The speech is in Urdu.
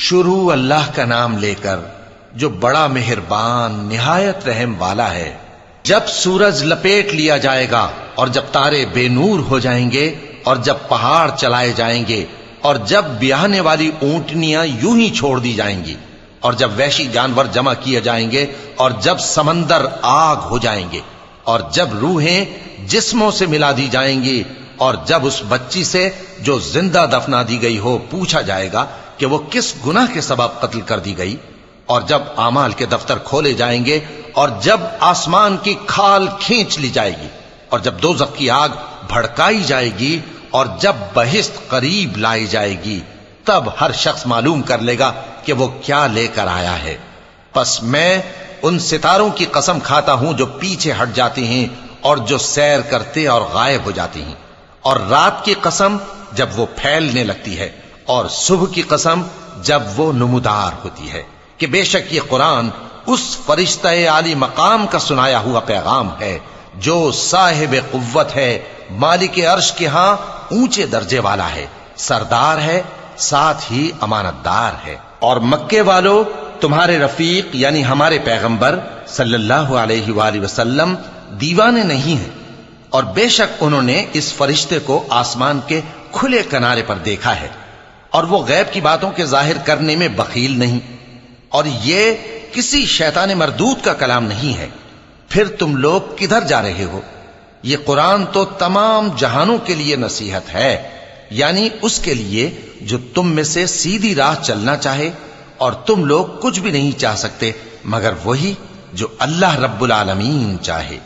شروع اللہ کا نام لے کر جو بڑا مہربان نہایت رحم والا ہے۔ جب سورج لپیٹ لیا جائے گا اور جب تارے بے نور ہو جائیں گے اور جب پہاڑ چلائے جائیں گے اور جب بیاہنے والی اونٹنیاں یوں ہی چھوڑ دی جائیں گی اور جب وحشی جانور جمع کیے جائیں گے اور جب سمندر آگ ہو جائیں گے اور جب روحیں جسموں سے ملا دی جائیں گی اور جب اس بچی سے جو زندہ دفنا دی گئی ہو پوچھا جائے گا کہ وہ کس گناہ کے سبب قتل کر دی گئی، اور جب اعمال کے دفتر کھولے جائیں گے اور جب آسمان کی کھال کھینچ لی جائے گی اور جب دوزخ کی آگ بھڑکائی جائے گی اور جب بہشت قریب لائی جائے گی، تب ہر شخص معلوم کر لے گا کہ وہ کیا لے کر آیا ہے۔ پس میں ان ستاروں کی قسم کھاتا ہوں جو پیچھے ہٹ جاتے ہیں اور جو سیر کرتے اور غائب ہو جاتے ہیں، اور رات کی قسم جب وہ پھیلنے لگتی ہے، اور صبح کی قسم جب وہ نمودار ہوتی ہے، کہ بے شک یہ قرآن اس فرشتہ عالی مقام کا سنایا ہوا پیغام ہے جو صاحب قوت ہے، مالک عرش کے ہاں اونچے درجے والا ہے، سردار ہے، ساتھ ہی امانت دار ہے۔ اور مکے والو، تمہارے رفیق یعنی ہمارے پیغمبر صلی اللہ علیہ وآلہ وسلم دیوانے نہیں ہیں، اور بے شک انہوں نے اس فرشتے کو آسمان کے کھلے کنارے پر دیکھا ہے، اور وہ غیب کی باتوں کے ظاہر کرنے میں بخیل نہیں، اور یہ کسی شیطان مردود کا کلام نہیں ہے۔ پھر تم لوگ کدھر جا رہے ہو؟ یہ قرآن تو تمام جہانوں کے لیے نصیحت ہے، یعنی اس کے لیے جو تم میں سے سیدھی راہ چلنا چاہے، اور تم لوگ کچھ بھی نہیں چاہ سکتے مگر وہی جو اللہ رب العالمین چاہے۔